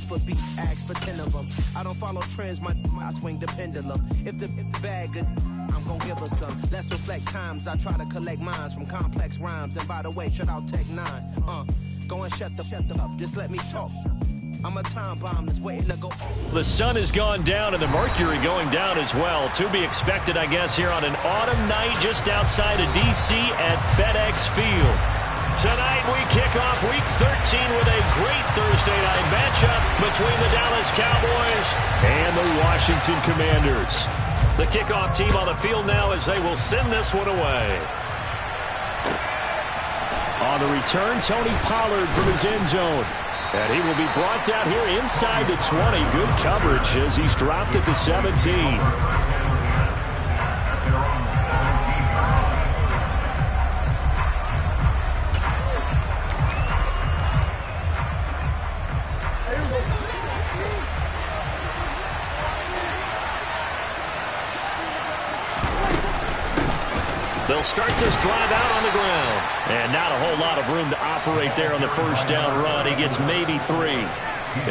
life for beats, ask for 10 of them. I don't follow trends, I swing the pendulum. If the bag good, I'm gonna give her some. Let's reflect times. I try to collect minds from complex rhymes. And by the way, shut out Tech 9. Go and shut the up. Just let me talk. I'm a time bomb that's waiting to go. The sun has gone down and the mercury going down as well. To be expected, I guess, here on an autumn night just outside of D.C. at FedEx Field. Tonight we kick off Week 13 with a great Thursday night matchup between the Dallas Cowboys and the Washington Commanders. The kickoff team on the field now as they will send this one away. On the return, Tony Pollard from his end zone. And he will be brought down here inside the 20. Good coverage as he's dropped at the 17. They'll start this drive out on the ground. And not a whole lot of room to operate there on the first down run. He gets maybe 3.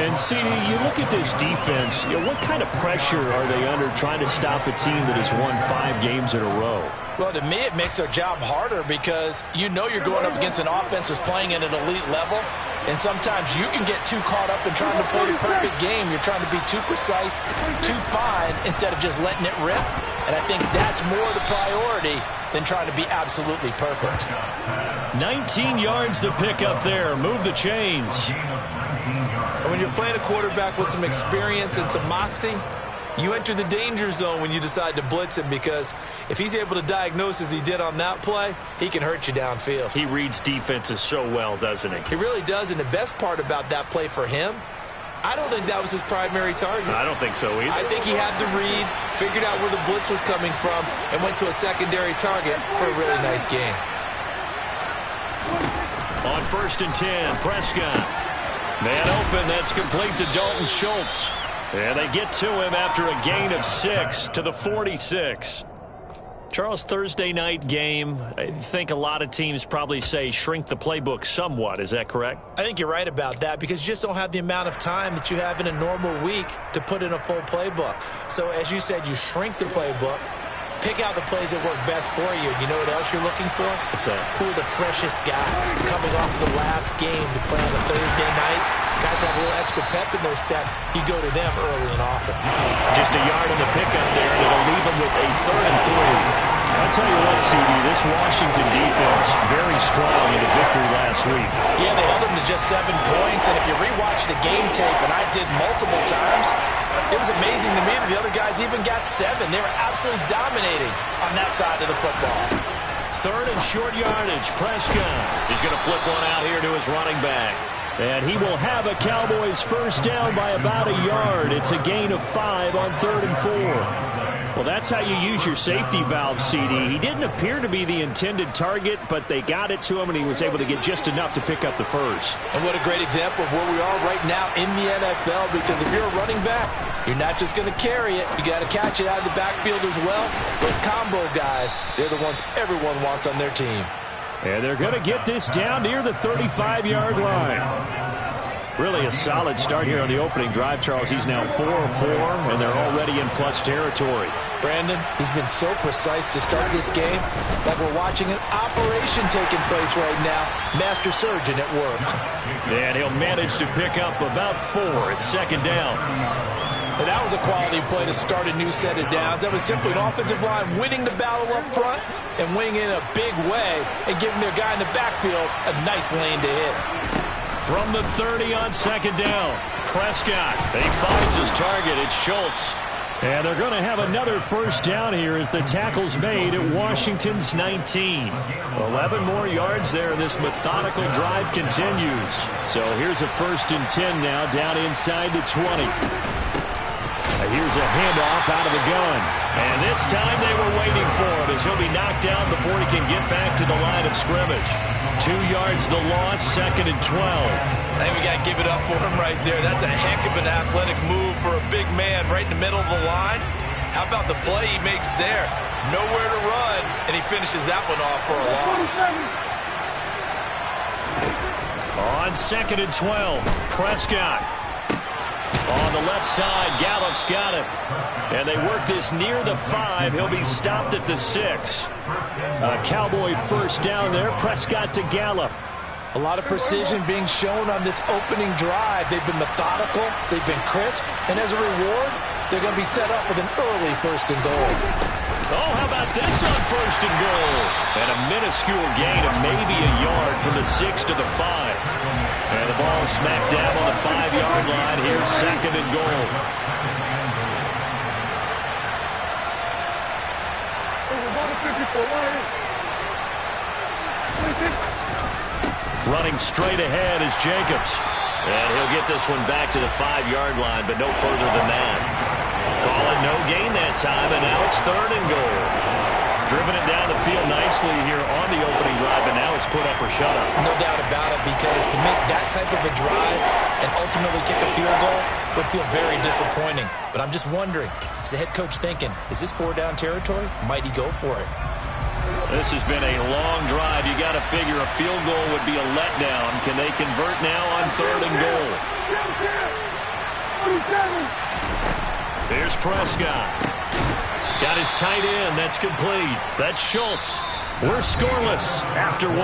And, CD, you look at this defense, what kind of pressure are they under trying to stop a team that has won 5 games in a row? Well, to me, it makes their job harder because you know you're going up against an offense that's playing at an elite level. And sometimes you can get too caught up in trying to play the perfect game. You're trying to be too precise, too fine, instead of just letting it rip. And I think that's more the priority than trying to be absolutely perfect. 19 yards to pick up there. Move the chains. And when you're playing a quarterback with some experience and some moxie, you enter the danger zone when you decide to blitz him, because if he's able to diagnose as he did on that play, he can hurt you downfield. He reads defenses so well, doesn't he? He really does, and the best part about that play for him, I don't think that was his primary target. I don't think so either. I think he had the read, figured out where the blitz was coming from, and went to a secondary target for a really nice game. On 1st and 10, Prescott. Man open, that's complete to Dalton Schultz. And they get to him after a gain of 6 to the 46. Charles, Thursday night game, I think a lot of teams probably say shrink the playbook somewhat. Is that correct? I think you're right about that, because you just don't have the amount of time that you have in a normal week to put in a full playbook. So as you said, you shrink the playbook, pick out the plays that work best for you. You know what else you're looking for? What's that? Who are the freshest guys coming off the last game to play on a Thursday night? Guys have a little extra pep in their step. You go to them early and often. Just a yard in the pickup there, and it'll leave them with a 3rd and 3. I'll tell you what, CD, this Washington defense, very strong in the victory last week. Yeah, they held them to just 7 points, and if you rewatch the game tape, and I did multiple times, it was amazing to me that the other guys even got 7. They were absolutely dominating on that side of the football. 3rd and short yardage. Prescott is going to flip one out here to his running back. And he will have a Cowboys first down by about a yard. It's a gain of 5 on 3rd and 4. Well, that's how you use your safety valve, CD. He didn't appear to be the intended target, but they got it to him, and he was able to get just enough to pick up the first. And what a great example of where we are right now in the NFL, because if you're a running back, you're not just going to carry it. You got to catch it out of the backfield as well. Those combo guys, they're the ones everyone wants on their team. And they're going to get this down near the 35-yard line. Really a solid start here on the opening drive, Charles. He's now 4 of 4, and they're already in plus territory. Brandon, he's been so precise to start this game, like we're watching an operation taking place right now. Master surgeon at work. And he'll manage to pick up about 4 at 2nd down. And that was a quality play to start a new set of downs. That was simply an offensive line winning the battle up front and winning in a big way and giving their guy in the backfield a nice lane to hit. From the 30 on 2nd down, Prescott. He finds his target. It's Schultz. And they're going to have another first down here as the tackle's made at Washington's 19. 11 more yards there, and this methodical drive continues. So here's a 1st and 10 now down inside the 20. Here's a handoff out of the gun. And this time they were waiting for him as he'll be knocked down before he can get back to the line of scrimmage. 2 yards the loss, 2nd and 12. I think we got to give it up for him right there. That's a heck of an athletic move for a big man right in the middle of the line. How about the play he makes there? Nowhere to run, and he finishes that one off for a loss. On 2nd and 12, Prescott. outside. Gallup's got it. And they work this near the 5. He'll be stopped at the 6. A Cowboy first down there. Prescott to Gallup. A lot of precision being shown on this opening drive. They've been methodical. They've been crisp. And as a reward, they're going to be set up with an early 1st and goal. Oh, how about this on 1st and goal? And a minuscule gain of maybe a yard from the 6 to the 5. And the ball smack dab on the 5-yard line. Here's 2nd and goal. Running straight ahead is Jacobs. And he'll get this one back to the 5-yard line, but no further than that. Call it no gain that time, and now it's 3rd and goal. Driven it down the field nicely here on the opening drive, and now it's put up or shut up. No doubt about it, because to make that type of a drive and ultimately kick a field goal would feel very disappointing. But I'm just wondering, is the head coach thinking, is this 4-down territory? Might he go for it? This has been a long drive. You got to figure a field goal would be a letdown. Can they convert now on 3rd and goal? Here's Prescott. Got his tight end. That's complete. That's Schultz. We're scoreless after 1.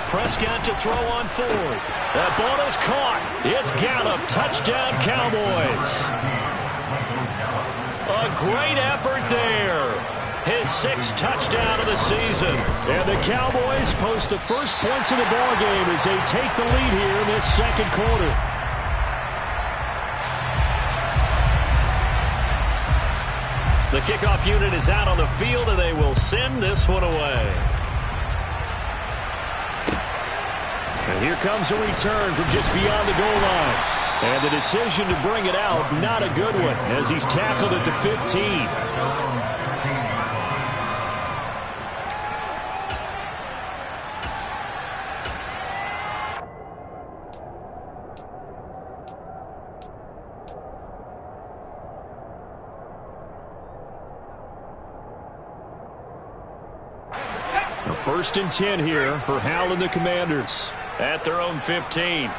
Prescott to throw on 4th. That ball is caught. It's Gallup. Touchdown, Cowboys. A great effort there. His 6th touchdown of the season. And the Cowboys post the first points of the ballgame as they take the lead here in this 2nd quarter. The kickoff unit is out on the field, and they will send this one away. And here comes a return from just beyond the goal line. And the decision to bring it out, not a good one, as he's tackled at the 15. A 1st and 10 here for Hal and the Commanders at their own 15.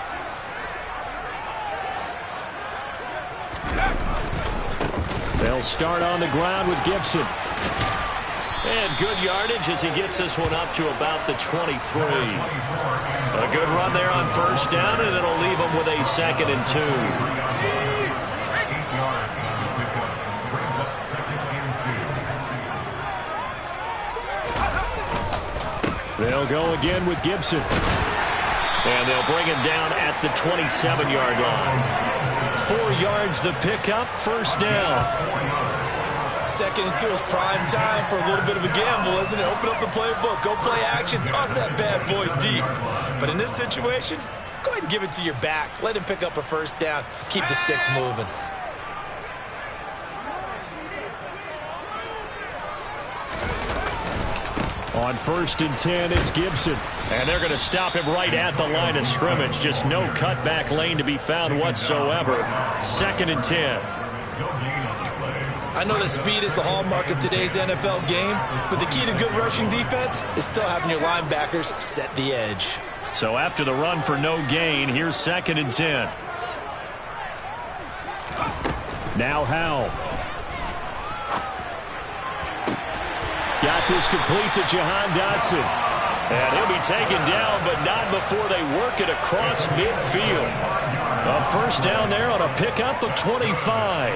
They'll start on the ground with Gibson. And good yardage as he gets this one up to about the 23. A good run there on 1st down, and it'll leave him with a 2nd and 2. They'll go again with Gibson. And they'll bring him down at the 27-yard line. 4 yards the pickup, 1st down. 2nd and 2 is prime time for a little bit of a gamble, isn't it? Open up the playbook, go play action, toss that bad boy deep. But in this situation, go ahead and give it to your back. Let him pick up a 1st down. Keep the sticks moving. On 1st and 10, it's Gibson. And they're going to stop him right at the line of scrimmage. Just no cutback lane to be found whatsoever. 2nd and 10. I know that speed is the hallmark of today's NFL game, but the key to good rushing defense is still having your linebackers set the edge. So after the run for no gain, here's 2nd and 10. Now Howell. Got this complete to Jahan Dotson. And he'll be taken down, but not before they work it across midfield. A 1st down there on a pickup of 25.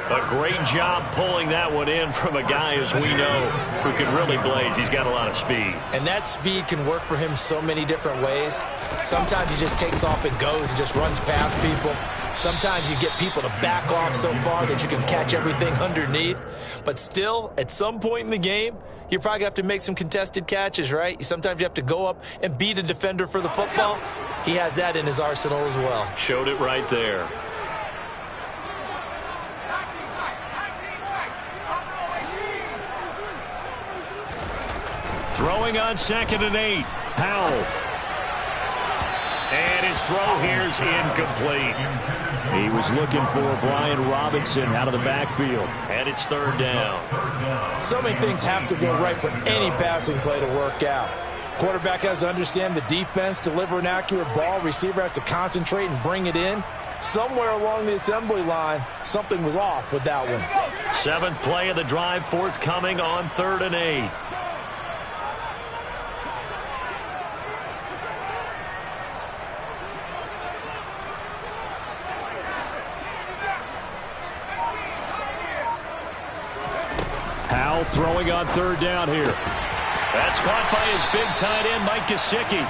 A great job pulling that one in from a guy, as we know, who can really blaze. He's got a lot of speed. And that speed can work for him so many different ways. Sometimes he just takes off and goes and just runs past people. Sometimes you get people to back off so far that you can catch everything underneath. But still, at some point in the game, you probably have to make some contested catches, right? Sometimes you have to go up and beat a defender for the football. He has that in his arsenal as well. Showed it right there. Throwing on 2nd and 8. Powell. And his throw here's incomplete. He was looking for Brian Robinson out of the backfield. And it's 3rd down. So many things have to go right for any passing play to work out. Quarterback has to understand the defense, deliver an accurate ball. Receiver has to concentrate and bring it in. Somewhere along the assembly line, something was off with that one. 7th play of the drive forthcoming on 3rd and 8. Powell throwing on 3rd down here. That's caught by his big tight end, Mike Gesicki.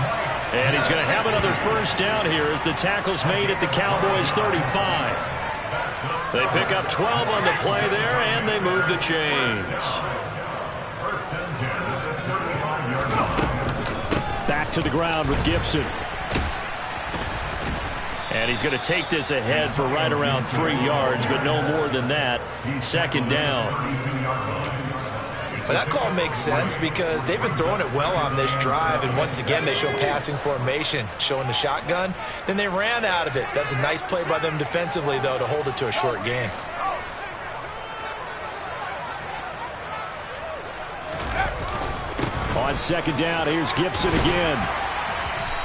And he's going to have another 1st down here as the tackle's made at the Cowboys 35. They pick up 12 on the play there, and they move the chains. Back to the ground with Gibson. And he's going to take this ahead for right around 3 yards, but no more than that. 2nd down. Well, that call makes sense because they've been throwing it well on this drive, and once again they show passing formation, showing the shotgun. Then they ran out of it. That's a nice play by them defensively, though, to hold it to a short gain. On 2nd down, here's Gibson again.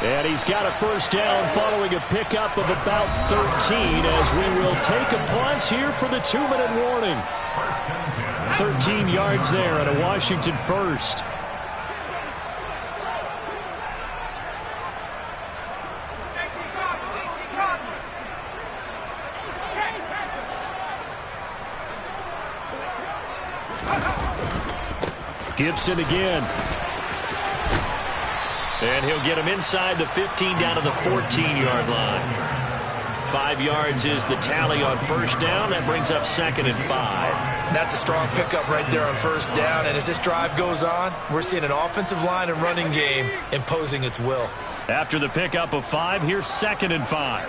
And he's got a 1st down following a pickup of about 13 as we will take a pause here for the 2-minute warning. 13 yards there and a Washington 1st. Gibson again. And he'll get him inside the 15 down to the 14-yard line. 5 yards is the tally on 1st down. That brings up 2nd and 5. That's a strong pickup right there on 1st down. And as this drive goes on, we're seeing an offensive line and running game imposing its will. After the pickup of 5, here's 2nd and 5.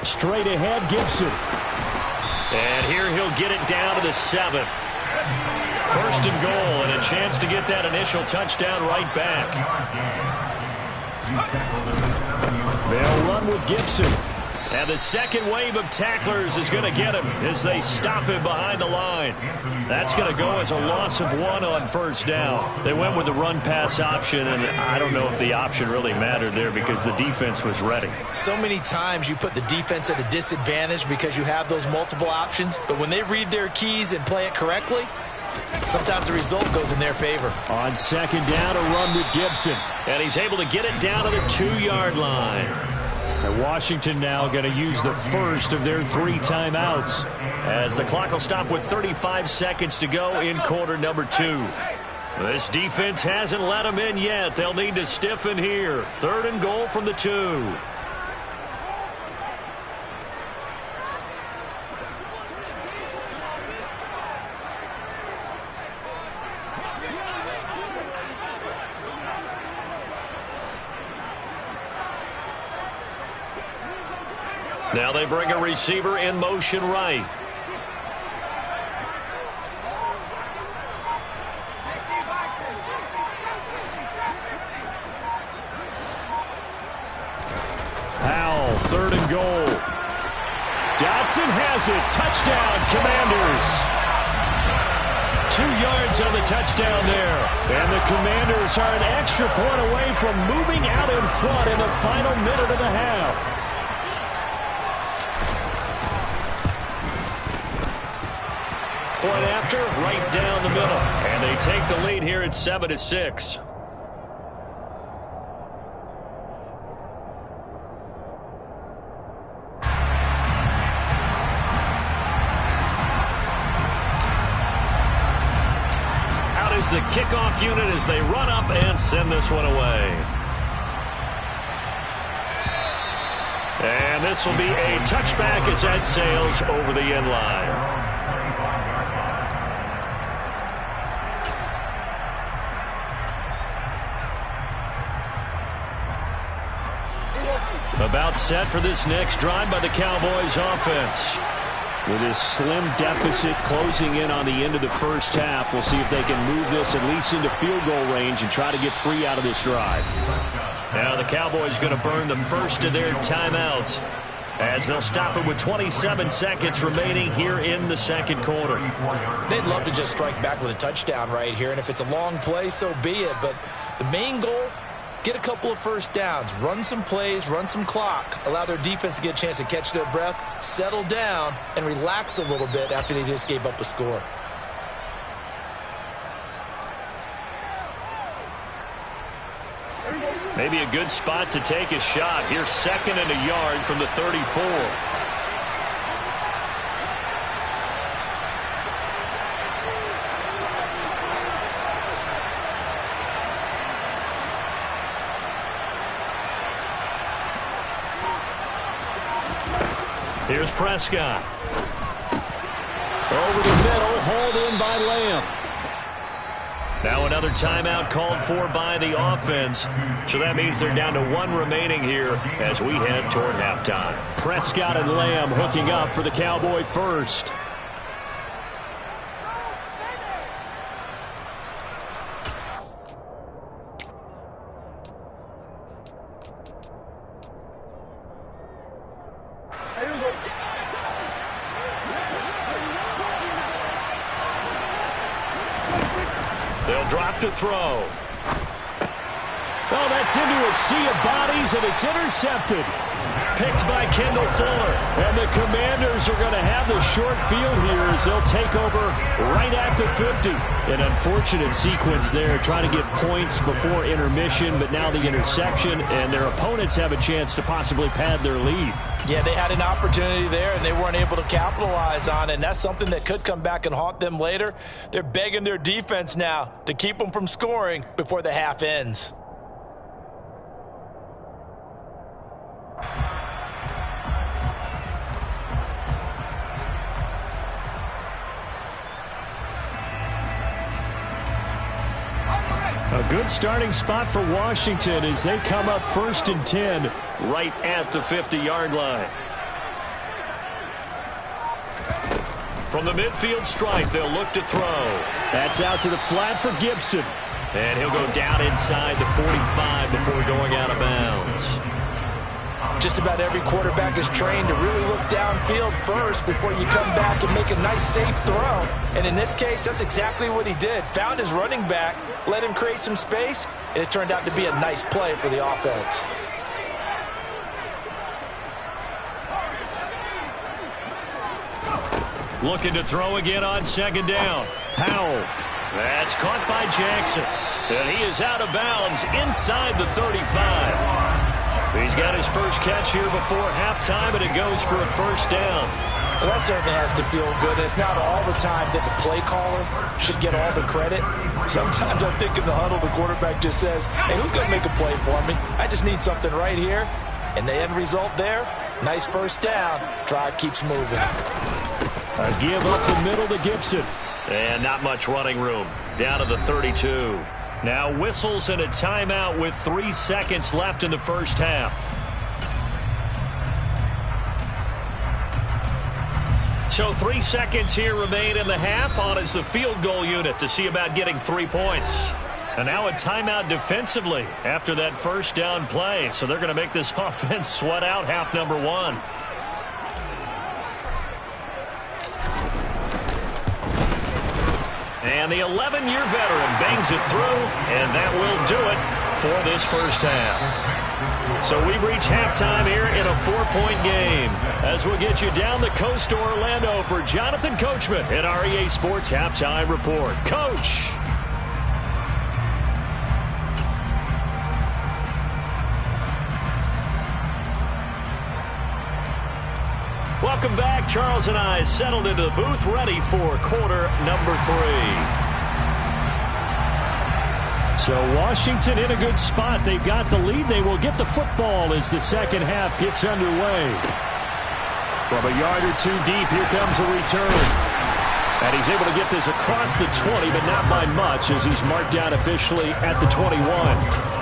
Straight ahead, Gibson. And here he'll get it down to the 7. 1st and goal, and a chance to get that initial touchdown right back. They'll run with Gibson. And the second wave of tacklers is going to get him as they stop him behind the line. That's going to go as a loss of 1 on 1st down. They went with the run-pass option, and I don't know if the option really mattered there because the defense was ready. So many times you put the defense at a disadvantage because you have those multiple options, but when they read their keys and play it correctly, sometimes the result goes in their favor. On 2nd down, a run with Gibson. And he's able to get it down to the 2-yard line. And Washington now going to use the first of their 3 timeouts as the clock will stop with 35 seconds to go in quarter number 2. This defense hasn't let them in yet. They'll need to stiffen here. 3rd and goal from the 2. Now they bring a receiver in motion right. Powell, 3rd and goal. Dotson has it. Touchdown, Commanders. 2 yards on the touchdown there. And the Commanders are an extra point away from moving out in front in the final minute of the half. Point after, right down the middle. And they take the lead here at 7-6. Out is the kickoff unit as they run up and send this one away. And this will be a touchback as that sails over the end line. About set for this next drive by the Cowboys offense. With this slim deficit closing in on the end of the first half, we'll see if they can move this at least into field goal range and try to get 3 out of this drive. Now the Cowboys going to burn the first of their timeouts as they'll stop it with 27 seconds remaining here in the second quarter. They'd love to just strike back with a touchdown right here, and if it's a long play, so be it. But the main goal, get a couple of first downs, run some plays, run some clock, allow their defense to get a chance to catch their breath, settle down, and relax a little bit after they just gave up a score. Maybe a good spot to take a shot. Here's 2nd and a yard from the 34. Here's Prescott. Over the middle, hauled in by Lamb. Now another timeout called for by the offense. So that means they're down to 1 remaining here as we head toward halftime. Prescott and Lamb hooking up for the Cowboy first. They'll drop to throw. Oh, that's into a sea of bodies, and it's intercepted. Picked by Kendall Fuller. And the Commanders are going to have the short field here as they'll take over right at the 50. An unfortunate sequence there, trying to get points before intermission, but now the interception, and their opponents have a chance to possibly pad their lead. Yeah, they had an opportunity there, and they weren't able to capitalize on it, and that's something that could come back and haunt them later. They're begging their defense now to keep them from scoring before the half ends. A good starting spot for Washington as they come up 1st and 10 right at the 50-yard line. From the midfield stripe, they'll look to throw. That's out to the flat for Gibson. And he'll go down inside the 45 before going out of bounds. Just about every quarterback is trained to really look downfield first before you come back and make a nice, safe throw. And in this case, that's exactly what he did. Found his running back, let him create some space, and it turned out to be a nice play for the offense. Looking to throw again on 2nd down. Powell. That's caught by Jackson. And he is out of bounds inside the 35. He's got his first catch here before halftime, and it goes for a 1st down. Well, that certainly has to feel good. It's not all the time that the play caller should get all the credit. Sometimes I think in the huddle, the quarterback just says, hey, who's going to make a play for me? I just need something right here. And the end result there, nice 1st down. Drive keeps moving. A give up the middle to Gibson. And not much running room. Down to the 32. Now whistles and a timeout with 3 seconds left in the first half. So 3 seconds here remain in the half. On is the field goal unit to see about getting 3 points. And now a timeout defensively after that 1st down play. So they're going to make this offense sweat out half number 1. And the 11-year veteran bangs it through, and that will do it for this first half. So we've reached halftime here in a 4-point game. As we'll get you down the coast to Orlando for Jonathan Coachman at our EA Sports Halftime Report. Coach! Welcome back. Charles and I settled into the booth ready for quarter number 3. So Washington in a good spot. They've got the lead. They will get the football as the second half gets underway. From a yard or two deep, here comes a return. And he's able to get this across the 20, but not by much as he's marked down officially at the 21.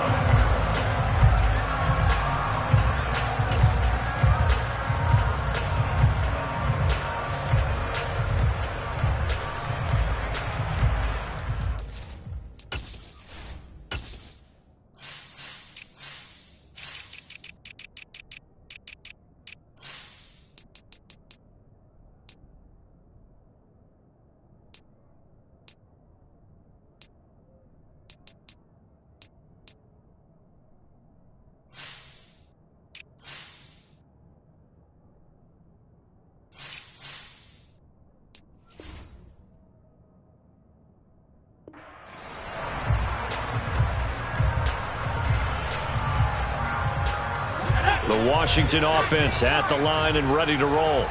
The Washington offense at the line and ready to roll.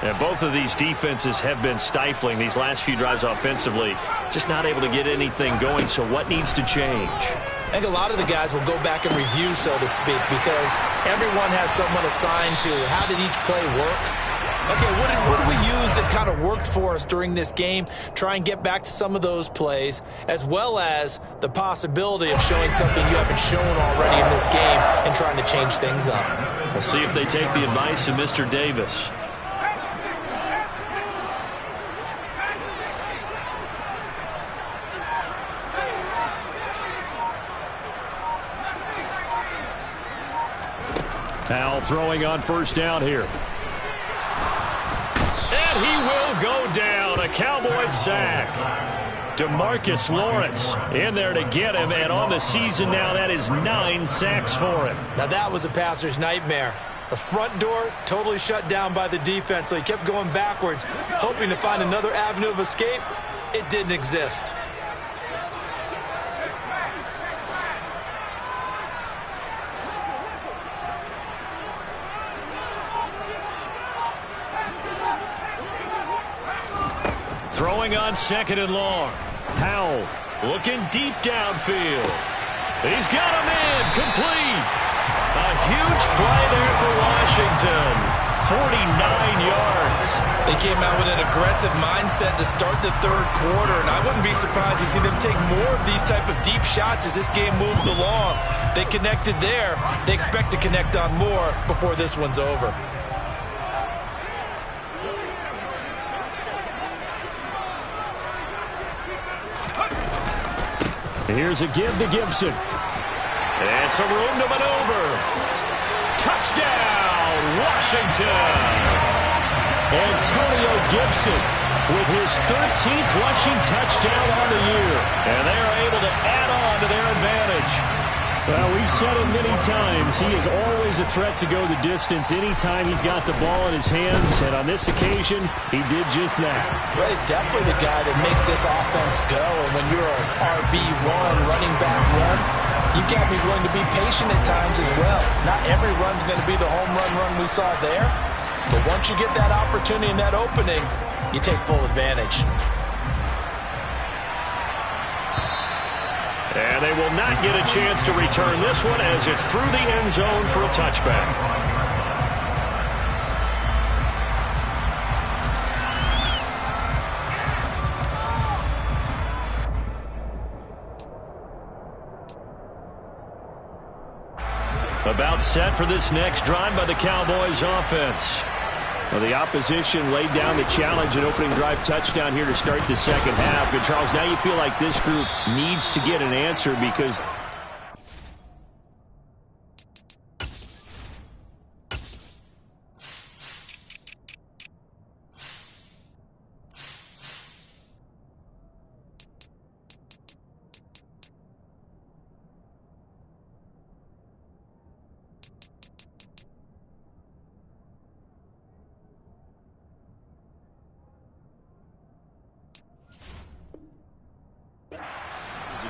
And both of these defenses have been stifling these last few drives offensively. Just not able to get anything going, so what needs to change? I think a lot of the guys will go back and review, so to speak, because everyone has someone assigned to how did each play work. Okay, what did we use that kind of worked for us during this game? Try and get back to some of those plays, as well as the possibility of showing something you haven't shown already in this game and trying to change things up. We'll see if they take the advice of Mr. Davis. Powell throwing on first down here. And he will go down. A Cowboys sack. DeMarcus Lawrence in there to get him. And on the season now, that is 9 sacks for him. Now that was a passer's nightmare. The front door totally shut down by the defense, so he kept going backwards, hoping to find another avenue of escape. It didn't exist. Throwing on second and long. Powell looking deep downfield. He's got him in. Complete. A huge play there for Washington. 49 yards. They came out with an aggressive mindset to start the third quarter, and I wouldn't be surprised to see them take more of these type of deep shots as this game moves along. They connected there. They expect to connect on more before this one's over. Here's a give to Gibson. And some room to maneuver. Touchdown, Washington. Antonio Gibson with his 13th rushing touchdown on the year. And they are able to add on to their advantage. Well, we've said it many times. He is always a threat to go the distance anytime he's got the ball in his hands. And on this occasion, he did just that. Well, he's definitely the guy that makes this offense go. And when you're an RB1, running back run, you've got to be willing to be patient at times as well. Not every run's going to be the home run we saw there. But once you get that opportunity and that opening, you take full advantage. And they will not get a chance to return this one as it's through the end zone for a touchback. About set for this next drive by the Cowboys offense. Well, the opposition laid down the challenge and opening drive touchdown here to start the second half. And, Charles, now you feel like this group needs to get an answer because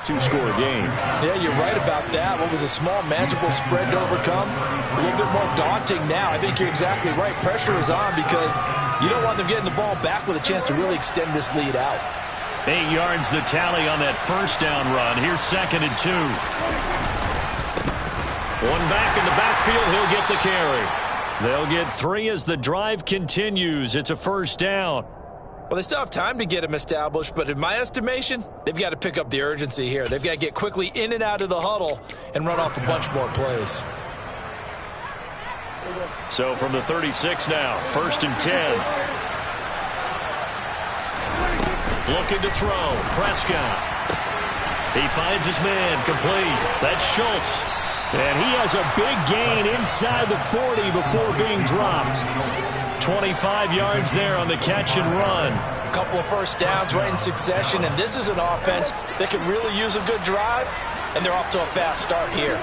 two-score game. Yeah, you're right about that. What was a small, manageable spread to overcome? A little bit more daunting now. I think you're exactly right. Pressure is on because you don't want them getting the ball back with a chance to really extend this lead out. 8 yards the tally on that first down run. Here's 2nd and 2. One back in the backfield. He'll get the carry. They'll get 3 as the drive continues. It's a first down. Well, they still have time to get him established, but in my estimation, they've got to pick up the urgency here. They've got to get quickly in and out of the huddle and run off a bunch more plays. So from the 36 now, 1st and 10. Looking to throw. Prescott. He finds his man. Complete. That's Schultz. And he has a big gain inside the 40 before being dropped. 25 yards there on the catch and run. A couple of first downs right in succession, and this is an offense that could really use a good drive, and they're off to a fast start here.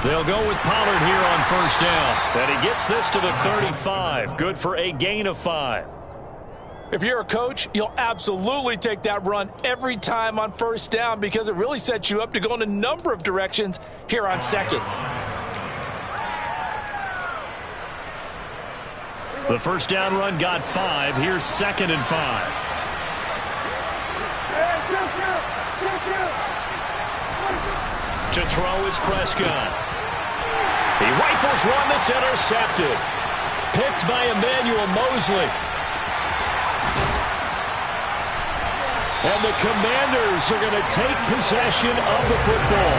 They'll go with Pollard here on first down. And he gets this to the 35. Good for a gain of 5. If you're a coach, you'll absolutely take that run every time on first down because it really sets you up to go in a number of directions here on 2nd. The first down run got 5. Here's 2nd and 5. To throw is Prescott. He rifles one that's intercepted. Picked by Emmanuel Mosley. And the Commanders are going to take possession of the football.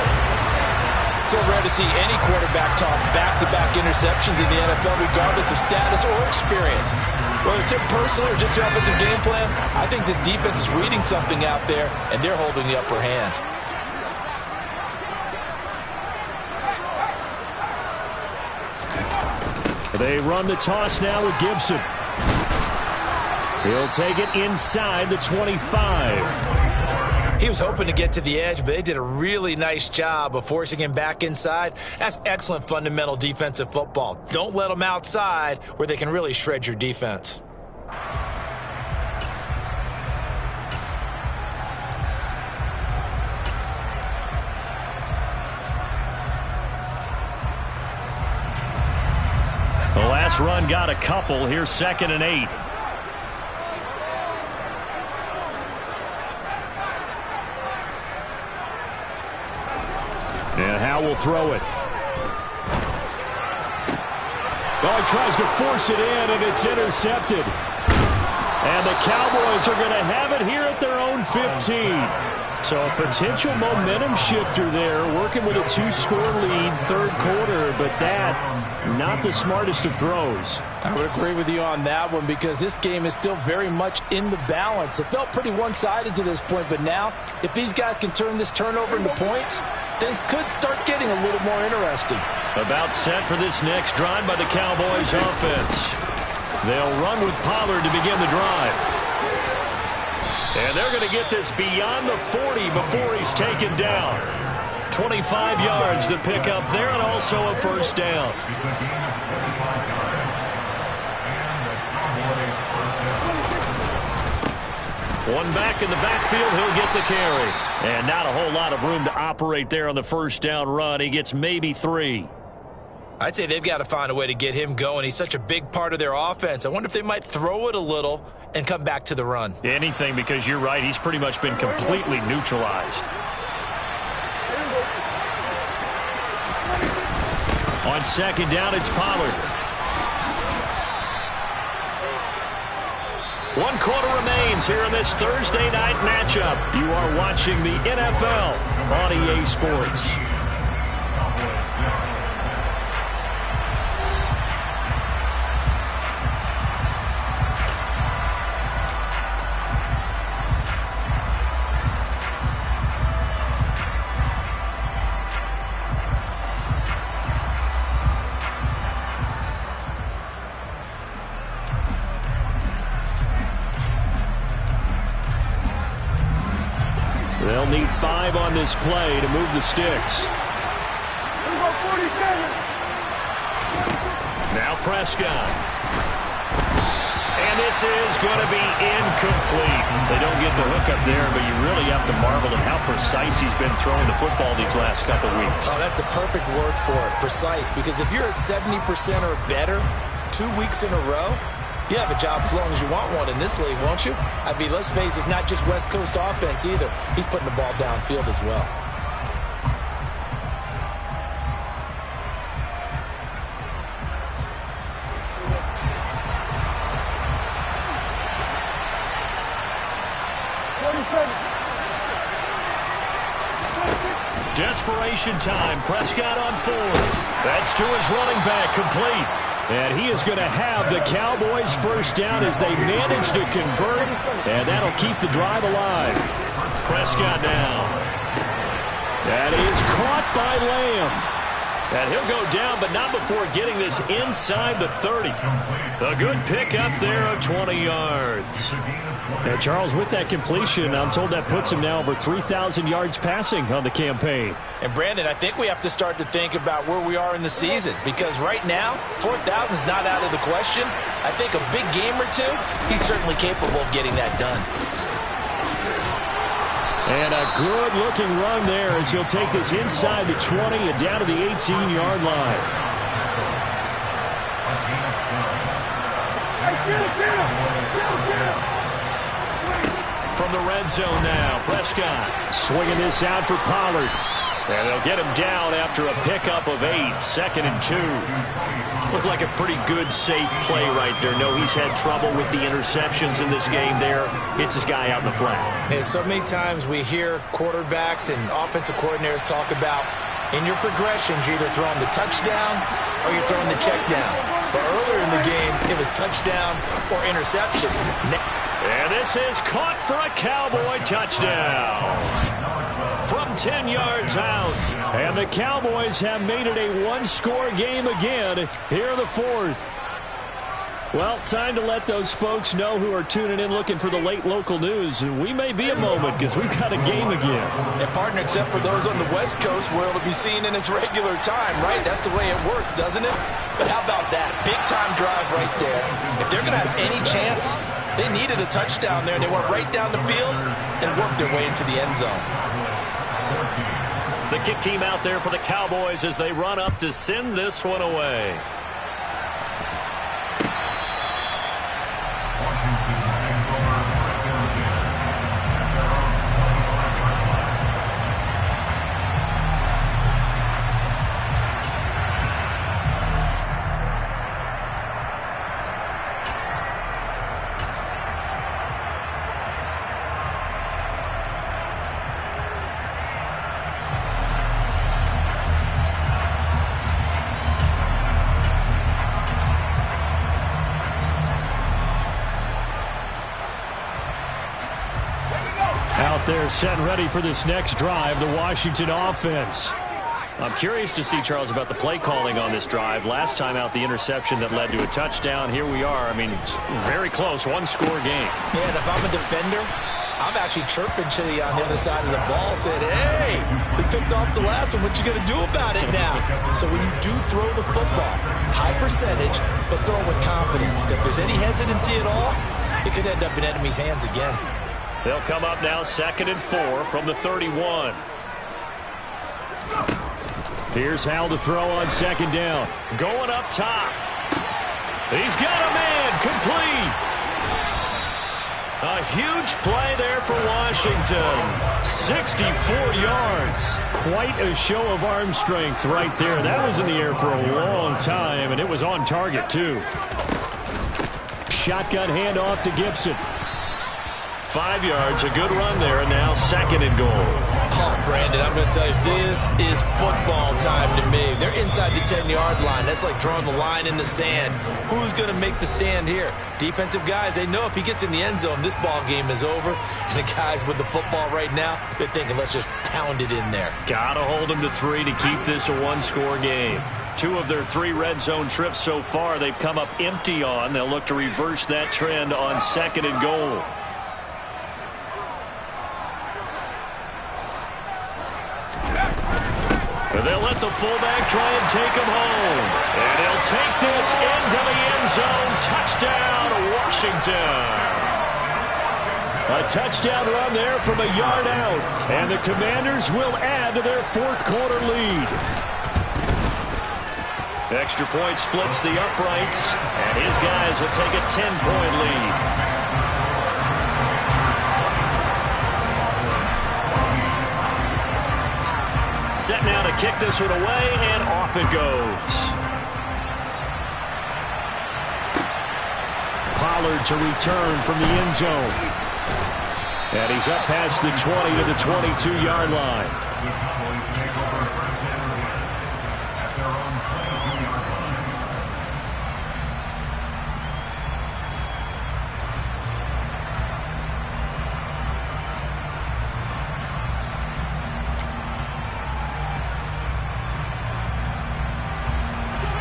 So rare to see any quarterback toss back-to-back interceptions in the NFL, regardless of status or experience. Whether it's him personally or just the offensive game plan, I think this defense is reading something out there, and they're holding the upper hand. They run the toss now with Gibson. He'll take it inside the 25. He was hoping to get to the edge, but they did a really nice job of forcing him back inside. That's excellent fundamental defensive football. Don't let them outside where they can really shred your defense. The last run got a couple. Here's 2nd and 8. And Howe will throw it. Oh, he tries to force it in, and it's intercepted. And the Cowboys are going to have it here at their own 15. So a potential momentum shifter there, working with a 2-score lead, 3rd quarter, but that, not the smartest of throws. I would agree with you on that one because this game is still very much in the balance. It felt pretty one-sided to this point, but now, if these guys can turn this turnover into points, things could start getting a little more interesting. About set for this next drive by the Cowboys offense. They'll run with Pollard to begin the drive. And they're going to get this beyond the 40 before he's taken down. 25 yards to pick up there, and also a first down. One back in the backfield, he'll get the carry. And not a whole lot of room to operate there on the first down run. He gets maybe 3. I'd say they've got to find a way to get him going. He's such a big part of their offense. I wonder if they might throw it a little and come back to the run. Anything, because you're right, he's pretty much been completely neutralized. On 2nd down, it's Pollard. 1 quarter remains here in this Thursday night matchup. You are watching the NFL on EA Sports. They'll need 5 on this play to move the sticks. Now Prescott. And this is going to be incomplete. They don't get the hook up there, but you really have to marvel at how precise he's been throwing the football these last couple weeks. Oh, that's the perfect word for it, precise, because if you're at 70% or better 2 weeks in a row, You have a job as long as you want one in this league, won't you? I mean, let's face it, it's not just West Coast offense either. He's putting the ball downfield as well. Desperation time. Prescott on fourth. That's to his running back, complete. And he is going to have the Cowboys first down as they manage to convert. And that'll keep the drive alive. Prescott now. That is caught by Lamb. And he'll go down, but not before getting this inside the 30. A good pickup there of 20 yards. And Charles, with that completion, I'm told that puts him now over 3,000 yards passing on the campaign. And Brandon, I think we have to start to think about where we are in the season, because right now, 4,000 is not out of the question. I think a big game or two, he's certainly capable of getting that done. And a good-looking run there as he'll take this inside the 20 and down to the 18-yard line. From the red zone now, Prescott swinging this out for Pollard. And they'll get him down after a pickup of 8, 2nd and 2. Looked like a pretty good, safe play right there. No, he's had trouble with the interceptions in this game there. Hits his guy out in the flat. And so many times we hear quarterbacks and offensive coordinators talk about in your progressions, you're either throwing the touchdown or you're throwing the check down. But earlier in the game, it was touchdown or interception. And this is caught for a Cowboy touchdown. From 10 yards out. And the Cowboys have made it a one-score game again here in the fourth. Well, time to let those folks know who are tuning in looking for the late local news. We may be a moment because we've got a game again. And partner, except for those on the West Coast where it'll be seen in its regular time, right? That's the way it works, doesn't it? But how about that? Big-time drive right there. If they're going to have any chance, they needed a touchdown there, and they went right down the field and worked their way into the end zone. The kick team out there for the Cowboys as they run up to send this one away. They're set and ready for this next drive, the Washington offense. I'm curious to see, Charles, about the play calling on this drive. Last time out, the interception that led to a touchdown. Here we are. I mean, very close, one-score game. Yeah, and if I'm a defender, I'm actually chirping Chili on the other side of the ball, saying, hey, we picked off the last one. What you going to do about it now? So when you do throw the football, high percentage, but throw it with confidence. If there's any hesitancy at all, it could end up in enemy's hands again. They'll come up now 2nd and 4 from the 31. Here's Hal to throw on 2nd down. Going up top. He's got a man complete. A huge play there for Washington. 64 yards. Quite a show of arm strength right there. That was in the air for a long time, and it was on target, too. Shotgun handoff to Gibson. 5 yards, a good run there, and now 2nd and goal. Oh, Brandon, I'm going to tell you, this is football time to me. They're inside the 10-yard line. That's like drawing the line in the sand. Who's going to make the stand here? Defensive guys, they know if he gets in the end zone, this ball game is over. And the guys with the football right now, they're thinking, let's just pound it in there. Got to hold them to 3 to keep this a one-score game. 2 of their 3 red zone trips so far, they've come up empty on. They'll look to reverse that trend on 2nd and goal. They'll let the fullback try and take him home. And he'll take this into the end zone. Touchdown, Washington. A touchdown run there from a yard out. And the Commanders will add to their fourth quarter lead. Extra point splits the uprights, and his guys will take a 10-point lead. Set now to kick this one away, and off it goes. Pollard to return from the end zone. And he's up past the 20 to the 22-yard line.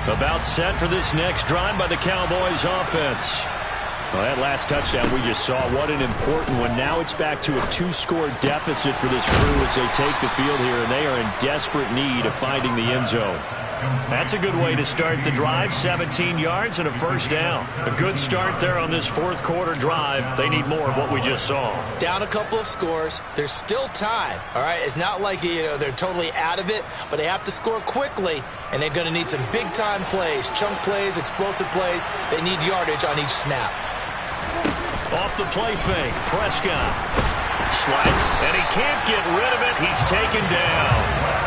About set for this next drive by the Cowboys offense. Well, that last touchdown we just saw, what an important one. Now it's back to a 2-score deficit for this crew as they take the field here, and they are in desperate need of finding the end zone. That's a good way to start the drive. 17 yards and a first down. A good start there on this fourth quarter drive. They need more of what we just saw. Down a couple of scores. There's still time. All right, it's not like they're totally out of it, but they have to score quickly, and they're going to need some big-time plays, chunk plays, explosive plays. They need yardage on each snap. Off the play fake, Prescott. Slide, and he can't get rid of it. He's taken down.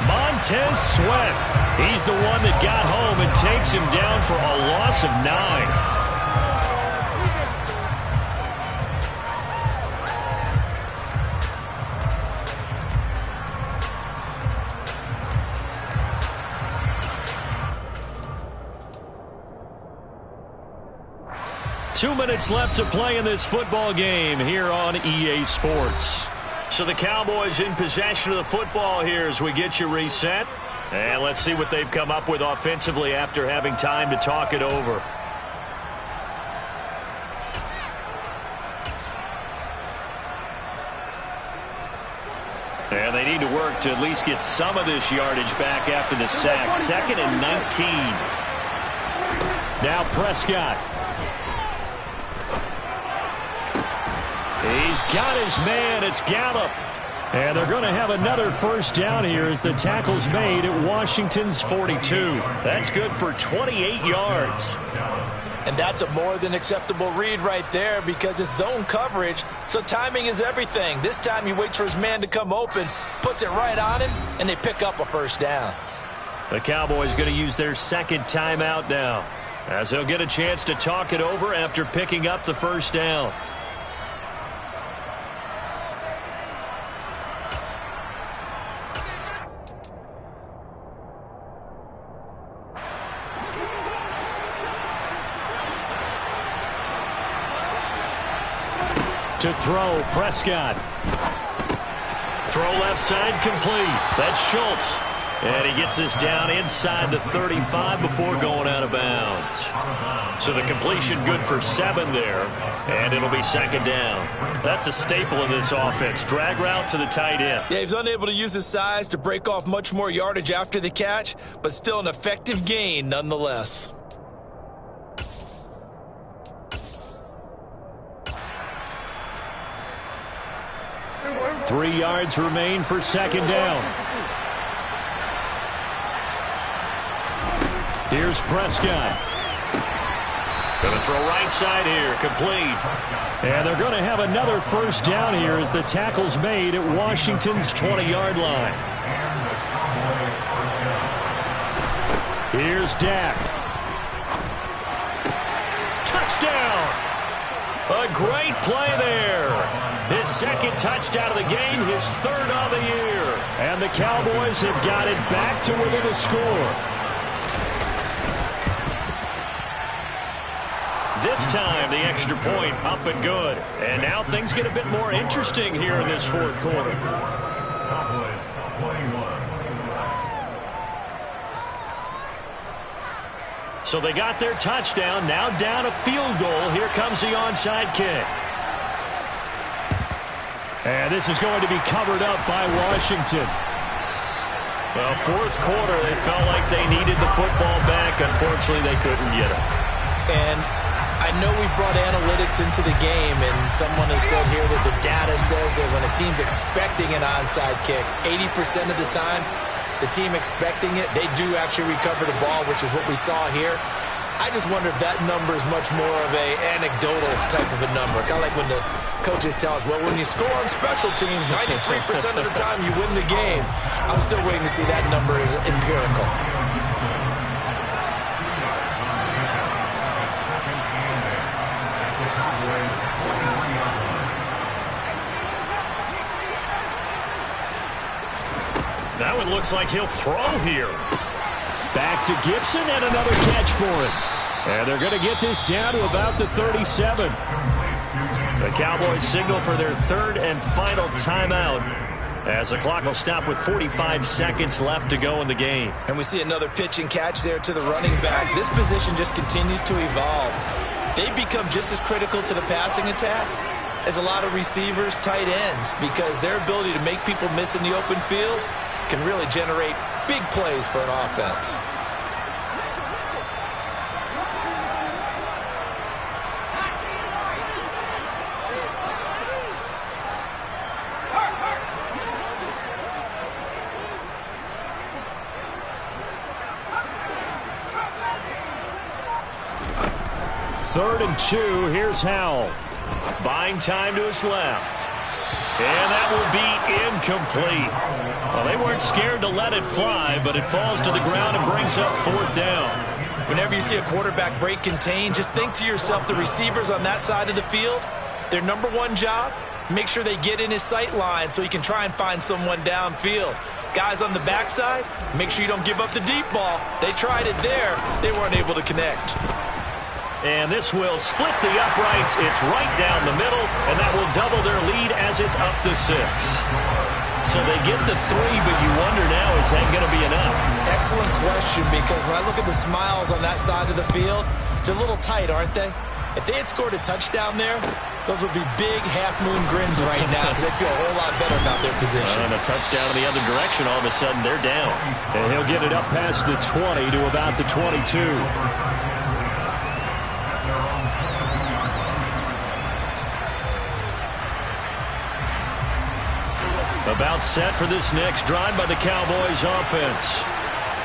Montez Sweat. He's the one that got home and takes him down for a loss of 9. 2 minutes left to play in this football game here on EA Sports. So the Cowboys in possession of the football here as we get you reset. And let's see what they've come up with offensively after having time to talk it over. And they need to work to at least get some of this yardage back after the sack. 2nd and 19. Now Prescott. He's got his man. It's Gallup. And they're going to have another first down here as the tackle's made at Washington's 42. That's good for 28 yards. And that's a more than acceptable read right there because it's zone coverage, so timing is everything. This time he waits for his man to come open, puts it right on him, and they pick up a first down. The Cowboys going to use their second timeout now as they'll get a chance to talk it over after picking up the first down. To throw, Prescott. Throw left side complete. That's Schultz. And he gets us down inside the 35 before going out of bounds. So the completion good for 7 there. And it'll be second down. That's a staple in this offense. Drag route to the tight end. Yeah, he's unable to use his size to break off much more yardage after the catch, but still an effective gain nonetheless. 3 yards remain for second down. Here's Prescott. Going to throw right side here, complete. And they're going to have another first down here as the tackle's made at Washington's 20-yard line. Here's Dak. Touchdown! A great play there. His second touchdown of the game, his 3rd of the year. And the Cowboys have got it back to within a score. This time, the extra point up and good. And now things get a bit more interesting here in this fourth quarter. So they got their touchdown, now down a field goal. Here comes the onside kick. And this is going to be covered up by Washington. Well, fourth quarter, they felt like they needed the football back. Unfortunately, they couldn't get it. And I know we brought analytics into the game, and someone has said here that the data says that when a team's expecting an onside kick, 80% of the time, the team expecting it, they do actually recover the ball, which is what we saw here. I just wonder if that number is much more of a anecdotal type of a number. Kind of like when the coaches tell us, well, when you score on special teams, 93% of the time you win the game. I'm still waiting to see that number is empirical. That one looks like he'll throw here. Back to Gibson and another catch for him. And they're going to get this down to about the 37. The Cowboys signal for their third and final timeout as the clock will stop with 45 seconds left to go in the game. And we see another pitch and catch there to the running back. This position just continues to evolve. They become just as critical to the passing attack as a lot of receivers, tight ends, because their ability to make people miss in the open field can really generate big plays for an offense. Third and 2. Here's Howell. Buying time to his left. And that will be incomplete. Well, they weren't scared to let it fly, but it falls to the ground and brings up fourth down. Whenever you see a quarterback break contain, just think to yourself, the receivers on that side of the field, their number one job, make sure they get in his sight line so he can try and find someone downfield. Guys on the backside, make sure you don't give up the deep ball. They tried it there. They weren't able to connect. And this will split the uprights. It's right down the middle, and that will double their lead as it's up to 6. So they get the 3, but you wonder now, is that going to be enough? Excellent question, because when I look at the smiles on that side of the field, they're a little tight, aren't they? If they had scored a touchdown there, those would be big half-moon grins right now because they feel a whole lot better about their position. And a touchdown in the other direction, all of a sudden they're down. And he'll get it up past the 20 to about the 22. About set for this next drive by the Cowboys offense.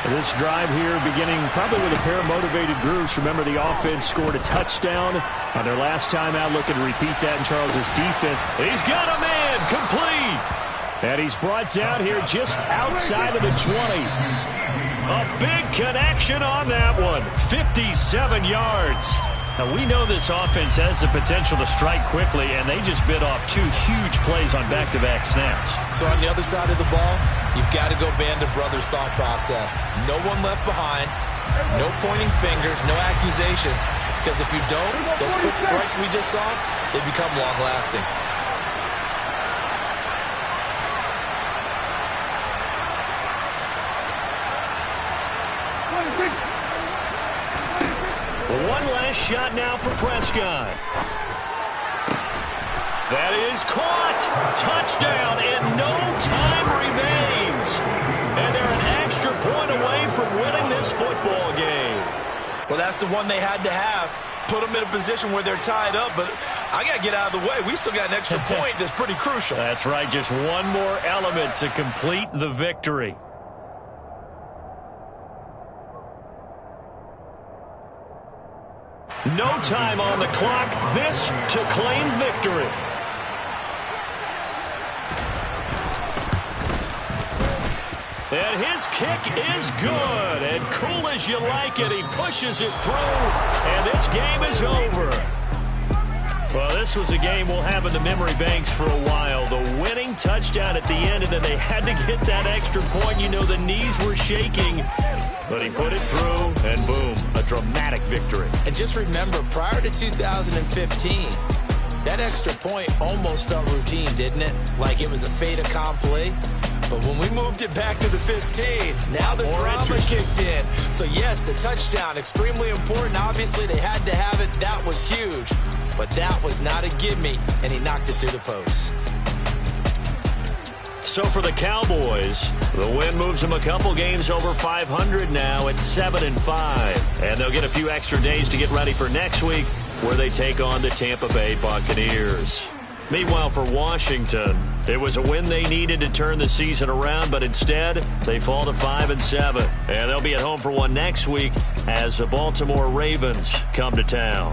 This drive here beginning probably with a pair of motivated groups. Remember, the offense scored a touchdown on their last time out. Looking to repeat that in Charles's defense. He's got a man complete. And he's brought down here just outside of the 20. A big connection on that one. 57 yards. Now, we know this offense has the potential to strike quickly, and they just bit off 2 huge plays on back-to-back snaps. So on the other side of the ball, you've got to go Band of Brothers thought process. No one left behind, no pointing fingers, no accusations, because if you don't, those quick strikes we just saw, they become long-lasting. One last shot now for Prescott. That is caught. Touchdown, and no time remains. And they're an extra point away from winning this football game. Well, that's the one they had to have. Put them in a position where they're tied up, but I got to get out of the way. We still got an extra point that's pretty crucial. That's right, just one more element to complete the victory. No time on the clock. This to claim victory. And his kick is good. And cool as you like it, he pushes it through. And this game is over. Well, this was a game we'll have in the memory banks for a while. The winning touchdown at the end, and then they had to get that extra point. You know, the knees were shaking. But he put it through, and boom, a dramatic victory. And just remember, prior to 2015, that extra point almost felt routine, didn't it? Like it was a fait accompli. But when we moved it back to the 15, now the drama kicked in. So, yes, a touchdown, extremely important. Obviously, they had to have it. That was huge. But that was not a gimme, and he knocked it through the post. So for the Cowboys, the win moves them a couple games over 500 now at 7-5. And they'll get a few extra days to get ready for next week, where they take on the Tampa Bay Buccaneers. Meanwhile, for Washington, it was a win they needed to turn the season around, but instead they fall to 5-7. And they'll be at home for one next week as the Baltimore Ravens come to town.